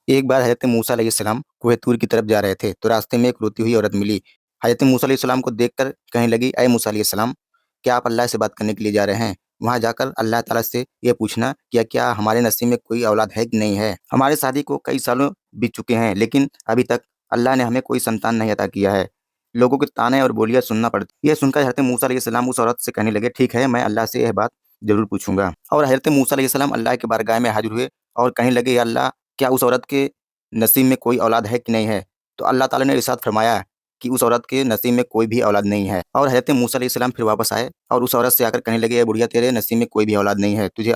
ایک بار حضرت موسیٰ علیہ السلام کوہ طور کی طرف جا رہے تھے تو راستے میں ایک روتی ہوئی عورت ملی۔ حضرت موسیٰ علیہ السلام کو دیکھ کر کہنے لگی، اے موسیٰ علیہ السلام، کیا آپ اللہ سے بات کرنے کے لیے جا رہے ہیں؟ وہاں جا کر اللہ تعالیٰ سے یہ پوچھنا کیا ہمارے نصیب میں کوئی اولاد ہے کہ نہیں ہے؟ ہمارے شادی کو کئی سالوں بیت چکے ہیں لیکن ابھی تک اللہ نے ہمیں کوئی سنتان نہیں عطا کیا ہے۔ لوگوں کے تانے اور بولیاں سننا پڑتی۔ یہ سن کر حضرت موسیٰ علیہ السلام اس عورت سے کہنے لگے، ٹھیک ہے، میں اللہ سے یہ بات ضرور پوچھوں گا۔ اور حضرت موسیٰ علیہ السلام اللہ کے بارگاہ میں حاضر ہوئے اور کہنے لگے، یا اللہ، کیا اس عورت کے نصیب میں کوئی اولاد ہے کہ نہیں ہے؟ تو اللہ تعالیٰ نے ارشاد فرمایا کہ اس عورت کے نصیب میں کوئی بھی اولاد نہیں ہے۔ اور حضرت موسیٰ علیہ السلام پھر واپس آئے اور اس عورت سے آ کر کہنے لگے، اے بڑھیا، تیرے نصیب میں کوئی بھی اولاد نہیں ہے، تجھے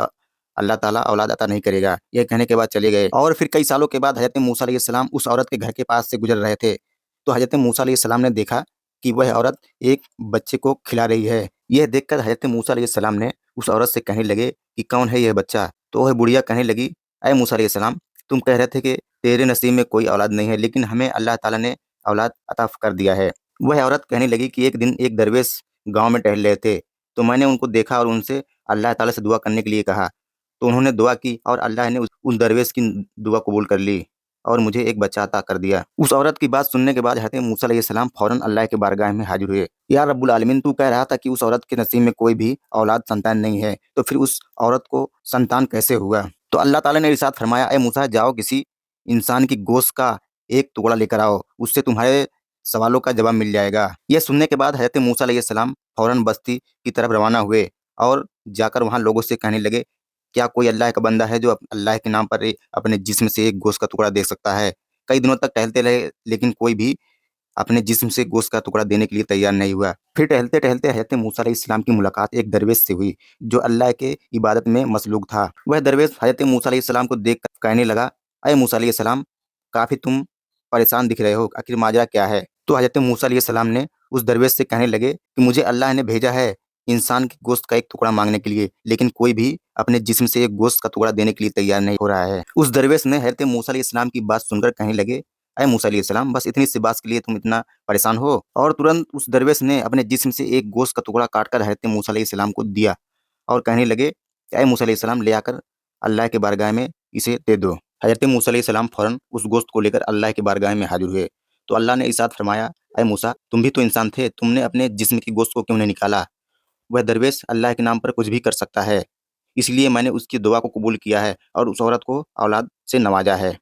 اللہ تعالیٰ اولاد عطا نہیں کرے گا۔ یہ کہنے کے بعد چلے گئے۔ اور پھر کئی سالوں کے بعد حضرت موسیٰ علیہ السلام اس عورت کے گھر کے پاس سے گزر رہے تھے تو حضرت موسیٰ علیہ السلام نے دیکھا کہ وہ عورت ایک بچے کو کھلا رہی ہے۔ یہ دیکھ کر حضرت موسیٰ علیہ السلام نے اس عورت سے کہنے لگے کہ کون ہے یہ بچہ؟ تو وہ بڑھیا کہنے لگی، اے موسیٰ علیہ السلام، تم کہہ رہے تھے کہ تیرے نصیب میں کوئی اولاد نہیں ہے لیکن ہمیں اللہ تعالیٰ نے اولاد عطا کر دیا ہے۔ وہ عورت کہنے لگی کہ ایک دن ایک درویش گاؤں میں ٹہل رہے تھے تو میں نے ان کو دیکھا اور ان سے اللہ تعالیٰ سے دعا کرنے کے لیے کہا تو انہوں نے دعا کی اور اللہ نے اس درویش کی دعا قبول کر لی اور مجھے ایک بچہ عطا کر دیا۔ اس عورت کی بات سننے کے بعد حضرت موسیٰ علیہ السلام فوراً اللہ کے بارگاہ میں حاضر ہوئے۔ یا رب العالمین، تو کہہ رہا تھا کہ اس عورت کے نصیب میں کوئی بھی اولاد سنتان نہیں ہے، تو پھر اس عورت کو سنتان کیسے ہوا؟ تو اللہ تعالیٰ نے ارشاد فرمایا، اے موسیٰ، جاؤ کسی انسان کی گوشت کا ایک ٹکڑا لے کر آؤ، اس سے تمہارے سوالوں کا جواب مل جائے گا۔ یہ سننے کے بعد حضرت موسیٰ علیہ السلام فوراً بستی کی طرف روانہ ہوئے اور جا کر وہاں لوگوں سے کہنے لگے، کیا کوئی اللہ کا بندہ ہے جو اللہ کے نام پر اپنے جسم سے ایک گوشت کا ٹکڑا دے سکتا ہے؟ کئی دنوں تک ٹہلتے رہے لیکن کوئی بھی اپنے جسم سے گوشت کا ٹکڑا دینے کے لیے تیار نہیں ہوا۔ پھر ٹہلتے ٹہلتے حضرت موسیٰ علیہ السلام کی ملاقات ایک درویش سے ہوئی جو اللہ کے عبادت میں مصروف تھا۔ وہ درویش حضرت موسیٰ علیہ السلام کو دیکھ کر کہنے لگا، اے موسیٰ علیہ السلام، کافی تم پریشان دکھ رہے ہو، آخر ماجرا کیا ہے؟ تو حضرت موسیٰ علیہ السلام نے اس درویش سے کہنے لگے کہ مجھے اللہ نے بھیجا ہے انسان کی گوشت کا ایک ٹکڑا مانگنے کے لیے لیکن کوئی بھی اپنے جسم سے ایک گوشت کا ٹکڑا دینے کے لیے تیار نہیں ہو رہا ہے۔ اس درویش نے حضرت موسیٰ علیہ السلام کی بات سن کر کہنے لگے، اے موسیٰ علیہ السلام، بس اتنی سی بات کے لیے تم اتنا پریشان ہو؟ اور ترنت اس درویش نے اپنے جسم سے ایک گوشت کا ٹکڑا کاٹ کر حضرت موسیٰ علیہ السلام کو دیا اور کہنے لگے، اے موسیٰ علیہ السلام، لے آ کر اللہ کے بارگاہ میں اسے دے دو۔ حضرت موسیٰ علیہ السلام فوراً اس گوشت کو لے کر اللہ کے بارگاہ میں حاضر ہوئے تو اللہ نے ارشاد فرمایا، اے موسیٰ، تم بھی تو انسان تھے، تم نے اپنے جسم کی گوشت کو کیوں نہیں نکالا؟ وہ درویش اللہ کے نام پر کچھ بھی کر سکتا ہے، اس لیے میں نے اس کی دعا کو قبول کیا ہے اور اس عورت کو اولاد سے نوازا ہے۔